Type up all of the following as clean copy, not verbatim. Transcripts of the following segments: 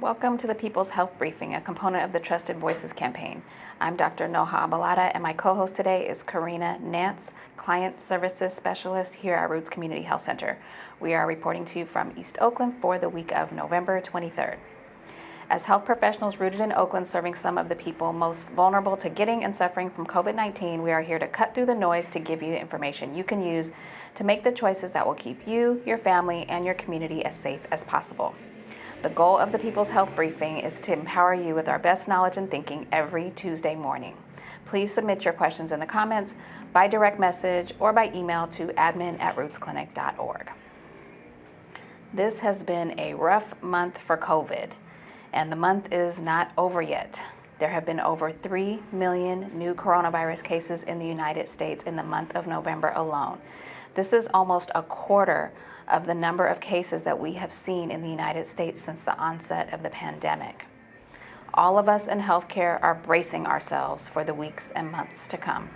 Welcome to the People's Health Briefing, a component of the Trusted Voices campaign. I'm Dr. Noha Abalada, and my co-host today is Karina Nance, Client Services Specialist here at Roots Community Health Center. We are reporting to you from East Oakland for the week of November 23rd. As health professionals rooted in Oakland serving some of the people most vulnerable to getting and suffering from COVID-19, we are here to cut through the noise to give you the information you can use to make the choices that will keep you, your family, and your community as safe as possible. The goal of the People's Health Briefing is to empower you with our best knowledge and thinking every Tuesday morning. Please submit your questions in the comments, by direct message, or by email to admin@rootsclinic.org. This has been a rough month for COVID, and the month is not over yet. There have been over 3 million new coronavirus cases in the United States in the month of November alone. This is almost a quarter of the number of cases that we have seen in the United States since the onset of the pandemic. All of us in healthcare are bracing ourselves for the weeks and months to come.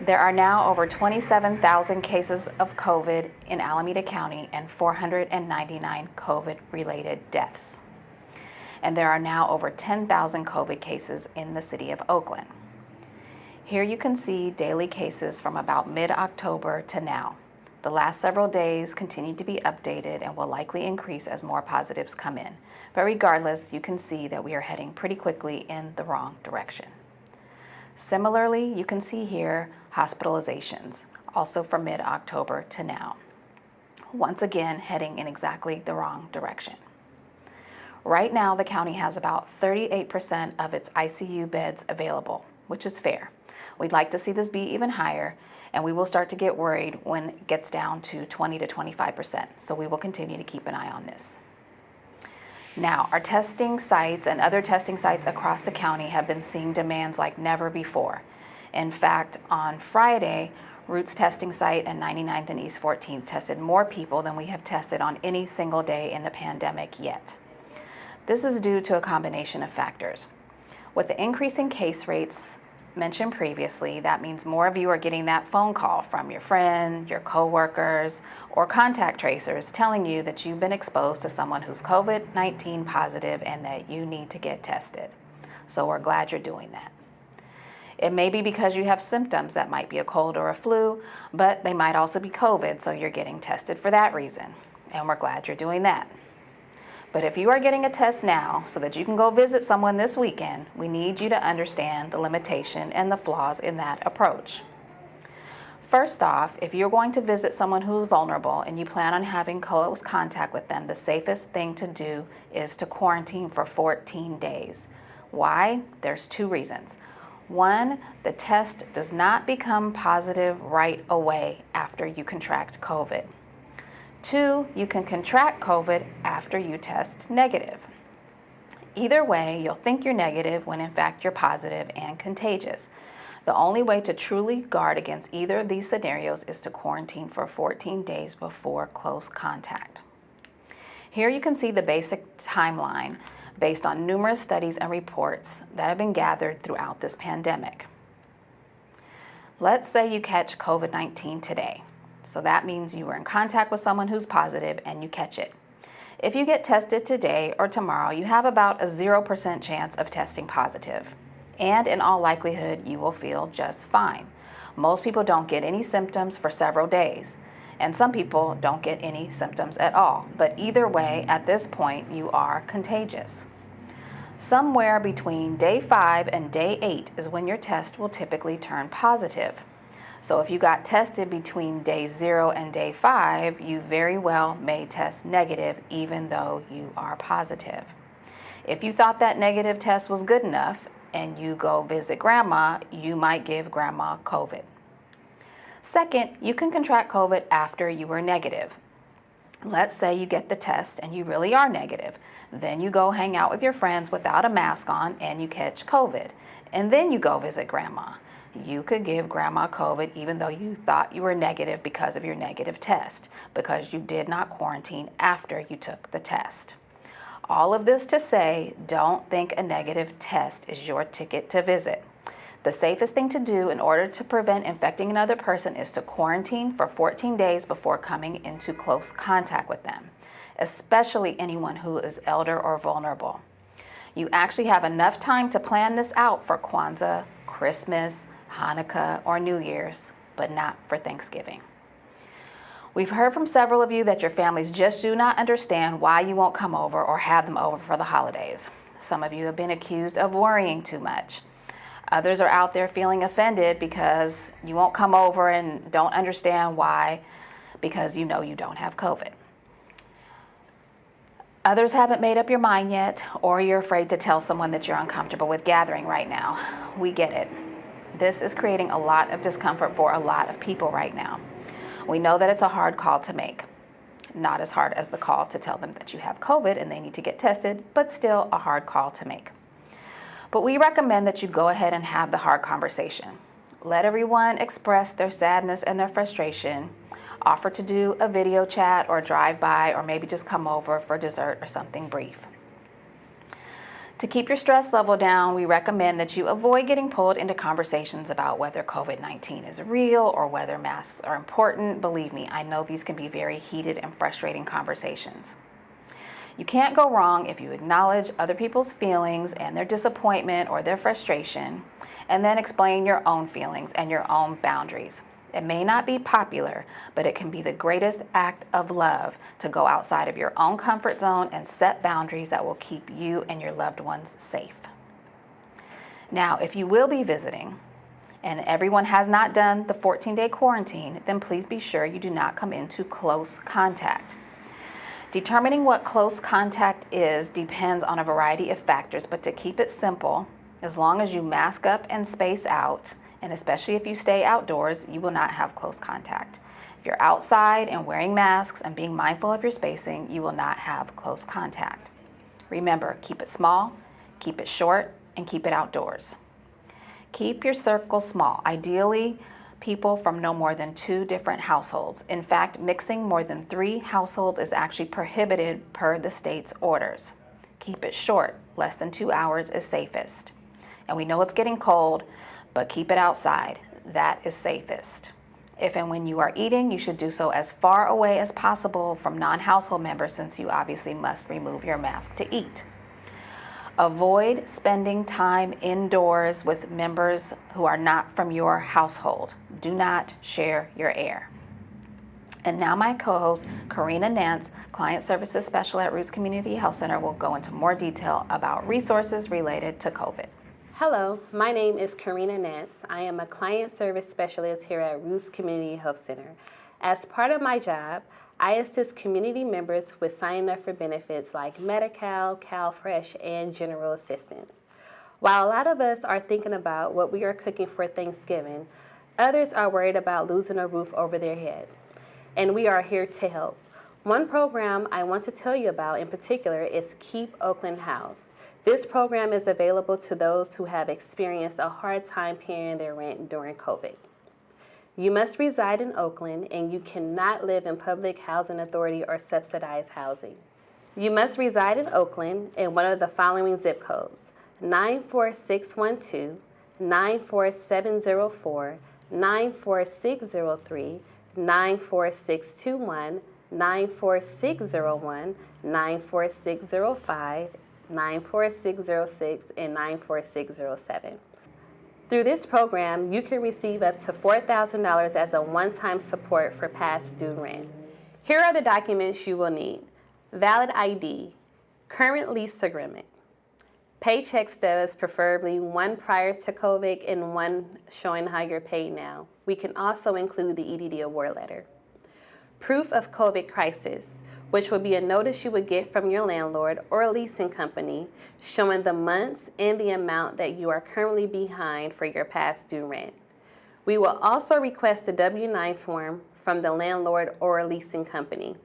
There are now over 27,000 cases of COVID in Alameda County and 499 COVID-related deaths. And there are now over 10,000 COVID cases in the city of Oakland. Here you can see daily cases from about mid-October to now. The last several days continue to be updated and will likely increase as more positives come in. But regardless, you can see that we are heading pretty quickly in the wrong direction. Similarly, you can see here hospitalizations, also from mid-October to now. Once again, heading in exactly the wrong direction. Right now, the county has about 38% of its ICU beds available, which is fair. We'd like to see this be even higher, and we will start to get worried when it gets down to 20 to 25%. So we will continue to keep an eye on this. Now, our testing sites and other testing sites across the county have been seeing demands like never before. In fact, on Friday, Roots testing site and 99th and East 14th tested more people than we have tested on any single day in the pandemic yet. This is due to a combination of factors. With the increasing case rates mentioned previously, that means more of you are getting that phone call from your friend, your coworkers, or contact tracers telling you that you've been exposed to someone who's COVID-19 positive and that you need to get tested. So we're glad you're doing that. It may be because you have symptoms that might be a cold or a flu, but they might also be COVID, so you're getting tested for that reason. And we're glad you're doing that. But if you are getting a test now so that you can go visit someone this weekend, we need you to understand the limitation and the flaws in that approach. First off, if you're going to visit someone who's vulnerable and you plan on having close contact with them, the safest thing to do is to quarantine for 14 days. Why? There's two reasons. One, the test does not become positive right away after you contract COVID. Two, you can contract COVID after you test negative. Either way, you'll think you're negative when in fact you're positive and contagious. The only way to truly guard against either of these scenarios is to quarantine for 14 days before close contact. Here you can see the basic timeline based on numerous studies and reports that have been gathered throughout this pandemic. Let's say you catch COVID-19 today. So that means you were in contact with someone who's positive and you catch it. If you get tested today or tomorrow, you have about a 0% chance of testing positive. And in all likelihood, you will feel just fine. Most people don't get any symptoms for several days. And some people don't get any symptoms at all. But either way, at this point, you are contagious. Somewhere between day 5 and day 8 is when your test will typically turn positive. So if you got tested between day 0 and day 5, you very well may test negative even though you are positive. If you thought that negative test was good enough and you go visit grandma, you might give grandma COVID. Second, you can contract COVID after you were negative. Let's say you get the test and you really are negative. Then you go hang out with your friends without a mask on and you catch COVID. And then you go visit grandma. You could give grandma COVID even though you thought you were negative because of your negative test, because you did not quarantine after you took the test. All of this to say, don't think a negative test is your ticket to visit. The safest thing to do in order to prevent infecting another person is to quarantine for 14 days before coming into close contact with them, especially anyone who is elder or vulnerable. You actually have enough time to plan this out for Kwanzaa, Christmas, Hanukkah, or New Year's, but not for Thanksgiving. We've heard from several of you that your families just do not understand why you won't come over or have them over for the holidays. Some of you have been accused of worrying too much. Others are out there feeling offended because you won't come over and don't understand why, because you know you don't have COVID. Others haven't made up your mind yet, or you're afraid to tell someone that you're uncomfortable with gathering right now. We get it. This is creating a lot of discomfort for a lot of people right now. We know that it's a hard call to make. Not as hard as the call to tell them that you have COVID and they need to get tested, but still a hard call to make. But we recommend that you go ahead and have the hard conversation. Let everyone express their sadness and their frustration. Offer to do a video chat or drive-by, or maybe just come over for dessert or something brief. To keep your stress level down, we recommend that you avoid getting pulled into conversations about whether COVID-19 is real or whether masks are important. Believe me, I know these can be very heated and frustrating conversations. You can't go wrong if you acknowledge other people's feelings and their disappointment or their frustration, and then explain your own feelings and your own boundaries. It may not be popular, but it can be the greatest act of love to go outside of your own comfort zone and set boundaries that will keep you and your loved ones safe. Now, if you will be visiting and everyone has not done the 14-day quarantine, then please be sure you do not come into close contact. Determining what close contact is depends on a variety of factors, but to keep it simple, as long as you mask up and space out, and especially if you stay outdoors, you will not have close contact. If you're outside and wearing masks and being mindful of your spacing, you will not have close contact. Remember, keep it small, keep it short, and keep it outdoors. Keep your circle small. Ideally, people from no more than 2 different households. In fact, mixing more than 3 households is actually prohibited per the state's orders. Keep it short. Less than 2 hours is safest. And we know it's getting cold, but keep it outside. That is safest. If and when you are eating, you should do so as far away as possible from non-household members, since you obviously must remove your mask to eat. Avoid spending time indoors with members who are not from your household. Do not share your air. And now my co-host, Karina Nance, Client Services Specialist at Roots Community Health Center, will go into more detail about resources related to COVID. Hello, my name is Karina Nance. I am a Client Service Specialist here at Roots Community Health Center. As part of my job, I assist community members with signing up for benefits like Medi-Cal, CalFresh, and general assistance. While a lot of us are thinking about what we are cooking for Thanksgiving, others are worried about losing a roof over their head. And we are here to help. One program I want to tell you about in particular is Keep Oakland House. This program is available to those who have experienced a hard time paying their rent during COVID. You must reside in Oakland, and you cannot live in public housing authority or subsidized housing. You must reside in Oakland in one of the following zip codes: 94612, 94704, 94603, 94621, 94601, 94605, 94606, and 94607. Through this program, you can receive up to $4,000 as a one-time support for past due rent. Here are the documents you will need: valid ID, current lease agreement, paycheck stubs, preferably one prior to COVID and one showing how you're paid now. We can also include the EDD award letter. Proof of COVID crisis, which will be a notice you would get from your landlord or leasing company showing the months and the amount that you are currently behind for your past due rent. We will also request a W-9 form from the landlord or leasing company.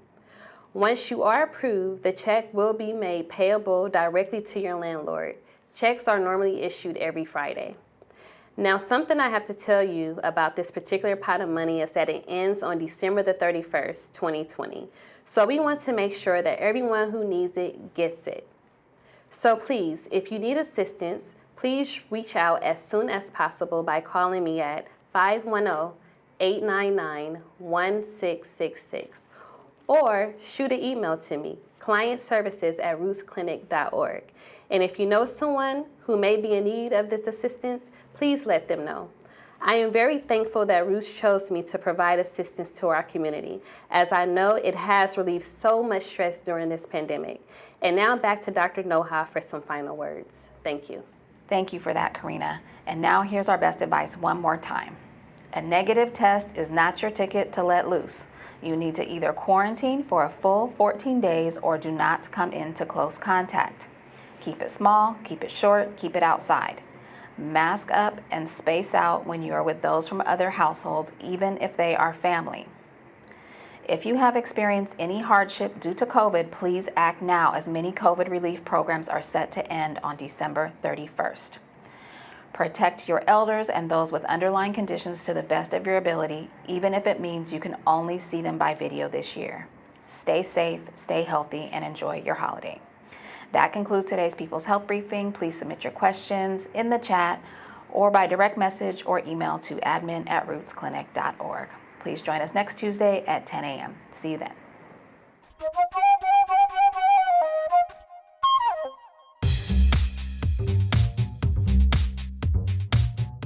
Once you are approved, the check will be made payable directly to your landlord. Checks are normally issued every Friday. Now, something I have to tell you about this particular pot of money is that it ends on December the 31st, 2020. So we want to make sure that everyone who needs it gets it. So please, if you need assistance, Please reach out as soon as possible by calling me at 510-899-1666 or shoot an email to me, clientservices@rootsclinic.org. And if you know someone who may be in need of this assistance, please let them know. I am very thankful that Roots chose me to provide assistance to our community, as I know it has relieved so much stress during this pandemic. And now back to Dr. Noha for some final words. Thank you. Thank you for that, Karina. And now here's our best advice one more time. A negative test is not your ticket to let loose. You need to either quarantine for a full 14 days or do not come into close contact. Keep it small, keep it short, keep it outside. Mask up and space out when you are with those from other households, even if they are family. If you have experienced any hardship due to COVID, please act now, as many COVID relief programs are set to end on December 31st. Protect your elders and those with underlying conditions to the best of your ability, even if it means you can only see them by video this year. Stay safe, stay healthy, and enjoy your holiday. That concludes today's People's Health Briefing. Please submit your questions in the chat or by direct message or email to admin@rootsclinic.org. Please join us next Tuesday at 10 a.m. See you then.